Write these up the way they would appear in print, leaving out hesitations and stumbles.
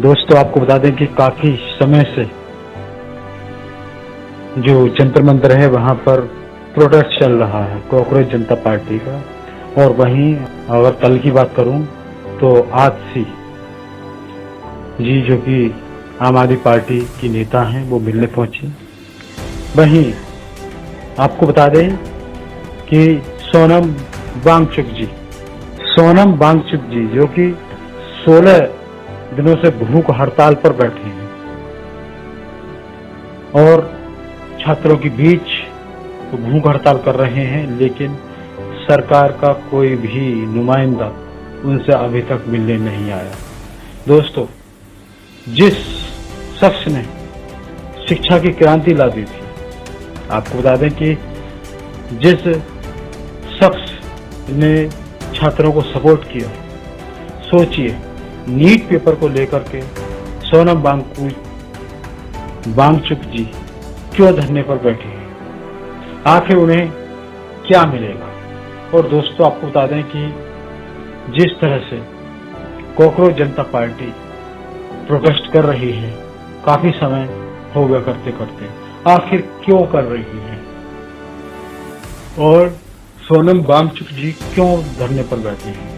दोस्तों आपको बता दें कि काफी समय से जो जंतर मंतर है वहां पर प्रोटेस्ट चल रहा है कॉकरोच जनता पार्टी का। और वहीं अगर कल की बात करूं तो आजसी जी जो कि आम आदमी पार्टी की नेता हैं वो मिलने पहुंची। वहीं आपको बता दें कि सोनम वांगचुक जी जो कि 16 दिनों से भूख हड़ताल पर बैठे हैं और छात्रों के बीच तो भूख हड़ताल कर रहे हैं, लेकिन सरकार का कोई भी नुमाइंदा उनसे अभी तक मिलने नहीं आया। दोस्तों, जिस शख्स ने शिक्षा की क्रांति ला दी थी, आपको बता दें कि जिस शख्स ने छात्रों को सपोर्ट किया, सोचिए नीट पेपर को लेकर के सोनम वांगचुक जी क्यों धरने पर बैठे हैं, आखिर उन्हें क्या मिलेगा। और दोस्तों आपको बता दें कि जिस तरह से कॉकरोच जनता पार्टी प्रोटेस्ट कर रही है, काफी समय हो गया करते करते, आखिर क्यों कर रही है और सोनम वांगचुक जी क्यों धरने पर बैठे हैं।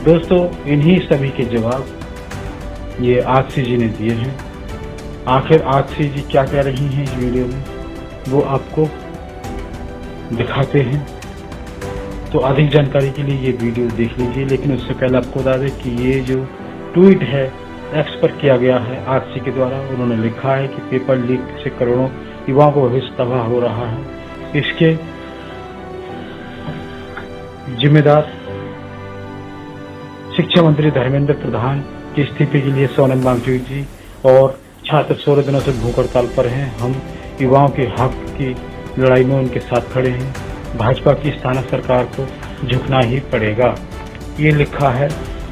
दोस्तों, इन्हीं सभी के जवाब ये आजसी जी ने दिए हैं। आखिर आजसी जी क्या कह रही हैं इस वीडियो में, वो आपको दिखाते हैं। तो अधिक जानकारी के लिए ये वीडियो देख लीजिए, लेकिन उससे पहले आपको बता दें कि ये जो ट्वीट है एक्स पर किया गया है आजसी के द्वारा। उन्होंने लिखा है कि पेपर लीक से करोड़ों युवाओं का भविष्य तबाह हो रहा है। इसके जिम्मेदार शिक्षा मंत्री धर्मेंद्र प्रधान के इस्तीफे के लिए सोनम वांगचुक जी और छात्र 16 दिनों से भूख हड़ताल पर हैं। हम युवाओं के हक की लड़ाई में उनके साथ खड़े हैं। भाजपा की स्थानीय सरकार को झुकना ही पड़ेगा, ये लिखा है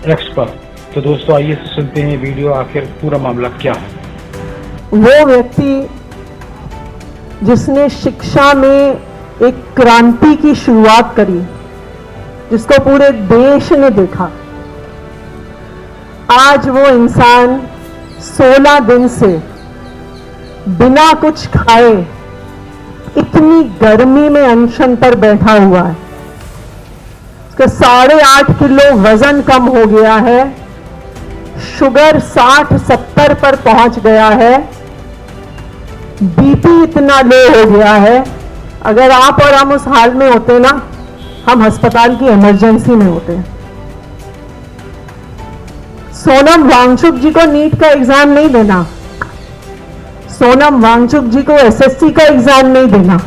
एक्स पर। तो दोस्तों आइए सुनते हैं वीडियो, आखिर पूरा मामला क्या है। वो व्यक्ति जिसने शिक्षा में एक क्रांति की शुरुआत करी, जिसको पूरे देश ने देखा, आज वो इंसान 16 दिन से बिना कुछ खाए इतनी गर्मी में अनशन पर बैठा हुआ है। उसका 8.5 किलो वजन कम हो गया है, शुगर 60-70 पर पहुंच गया है, बीपी इतना लो हो गया है। अगर आप और हम उस हाल में होते ना, हम अस्पताल की इमरजेंसी में होते। सोनम वांगचुक जी को नीट का एग्जाम नहीं देना, सोनम वांगचुक जी को एसएससी का एग्जाम नहीं देना,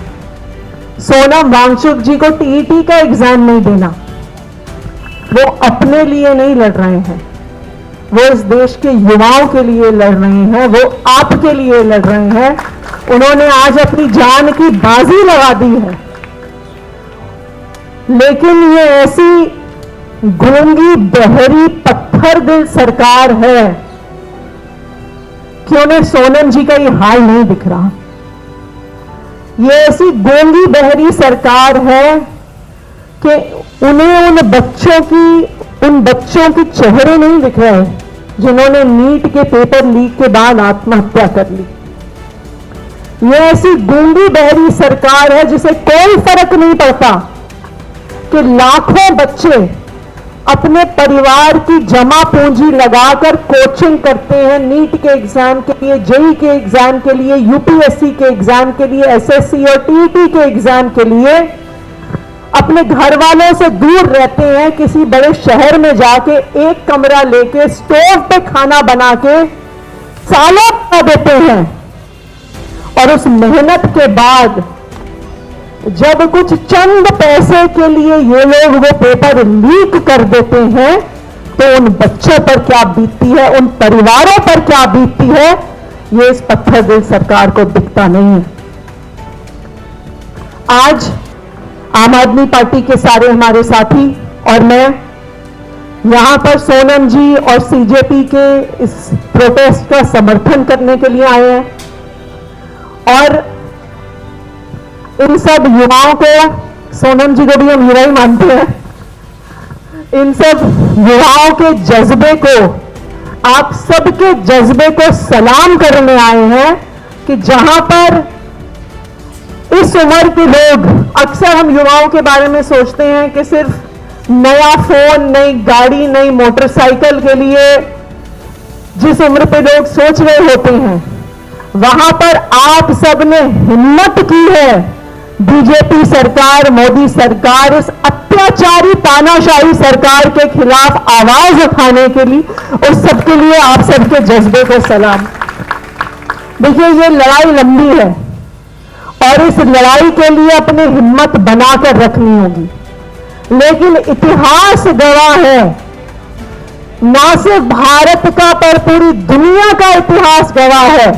सोनम वांगचुक जी को टीईटी का एग्जाम नहीं देना। वो अपने लिए नहीं लड़ रहे हैं, वो इस देश के युवाओं के लिए लड़ रहे हैं, वो आपके लिए लड़ रहे हैं। उन्होंने आज अपनी जान की बाजी लगा दी है, लेकिन ये ऐसी गूंगी बहरी पत्थर दिल सरकार है कि उन्हें सोनम जी का ये हाल नहीं दिख रहा। ये ऐसी गूंगी बहरी सरकार है कि उन्हें उन बच्चों के चेहरे नहीं दिख रहे जिन्होंने नीट के पेपर लीक के बाद आत्महत्या कर ली। ये ऐसी गूंगी बहरी सरकार है जिसे कोई फर्क नहीं पड़ता कि लाखों बच्चे अपने परिवार की जमा पूंजी लगाकर कोचिंग करते हैं नीट के एग्जाम के लिए, जेईई के एग्जाम के लिए, यूपीएससी के एग्जाम के लिए, एसएससी और टीईटी के एग्जाम के लिए। अपने घर वालों से दूर रहते हैं, किसी बड़े शहर में जाके एक कमरा लेके स्टोव पे खाना बना के सालों खा देते हैं, और उस मेहनत के बाद जब कुछ चंद पैसे के लिए ये लोग वो पेपर लीक कर देते हैं, तो उन बच्चों पर क्या बीतती है, उन परिवारों पर क्या बीतती है, ये इस पत्थर दिल सरकार को दिखता नहीं है। आज आम आदमी पार्टी के सारे हमारे साथी और मैं यहां पर सोनम जी और सीजेपी के इस प्रोटेस्ट का समर्थन करने के लिए आए हैं, और इन सब युवाओं को, सोनम जी को भी हम हीरा ही मानते हैं, इन सब युवाओं के जज्बे को आप सबके जज्बे को सलाम करने आए हैं कि जहां पर इस उम्र के लोग, अक्सर हम युवाओं के बारे में सोचते हैं कि सिर्फ नया फोन, नई गाड़ी, नई मोटरसाइकिल के लिए जिस उम्र पे लोग सोच रहे होते हैं, वहां पर आप सब ने हिम्मत की है बीजेपी सरकार, मोदी सरकार, इस अत्याचारी तानाशाही सरकार के खिलाफ आवाज उठाने के लिए, और सबके लिए आप सबके जज्बे को सलाम। देखिए, ये लड़ाई लंबी है और इस लड़ाई के लिए अपनी हिम्मत बनाकर रखनी होगी, लेकिन इतिहास गवाह है, ना सिर्फ भारत का पर पूरी दुनिया का इतिहास गवाह है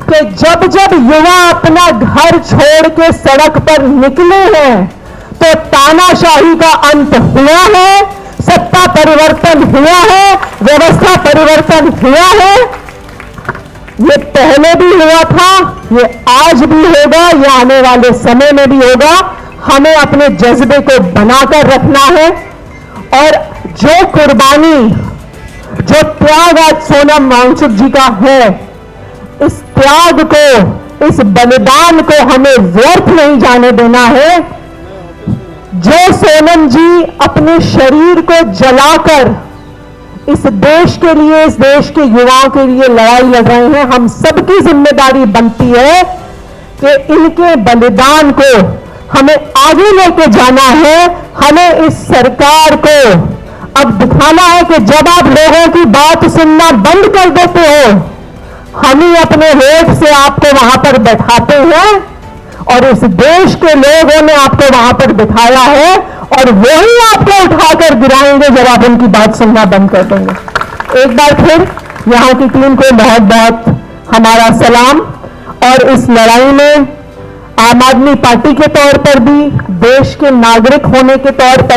कि जब जब युवा अपना घर छोड़ के सड़क पर निकले हैं तो तानाशाही का अंत हुआ है, सत्ता परिवर्तन हुआ है, व्यवस्था परिवर्तन हुआ है। ये पहले भी हुआ था, ये आज भी होगा, ये आने वाले समय में भी होगा। हमें अपने जज्बे को बनाकर रखना है और जो कुर्बानी, जो त्याग आज सोनम वांगचुक जी का है, इस त्याग को, इस बलिदान को हमें व्यर्थ नहीं जाने देना है। जो सोनम जी अपने शरीर को जलाकर इस देश के लिए, इस देश के युवाओं के लिए लड़ाई लड़ रहे हैं, हम सबकी जिम्मेदारी बनती है कि इनके बलिदान को हमें आगे लेके जाना है। हमें इस सरकार को अब दिखाना है कि जब आप लोगों की बात सुनना बंद कर देते हो, हम ही अपने वोट से आपको वहां पर बैठाते हैं और इस देश के लोगों ने आपको वहां पर बिठाया है और वही आपको उठाकर गिराएंगे जब आप उनकी बात सुनना बंद कर देंगे। एक बार फिर यहां की टीम को बहुत बहुत हमारा सलाम। और इस लड़ाई में आम आदमी पार्टी के तौर पर भी, देश के नागरिक होने के तौर पर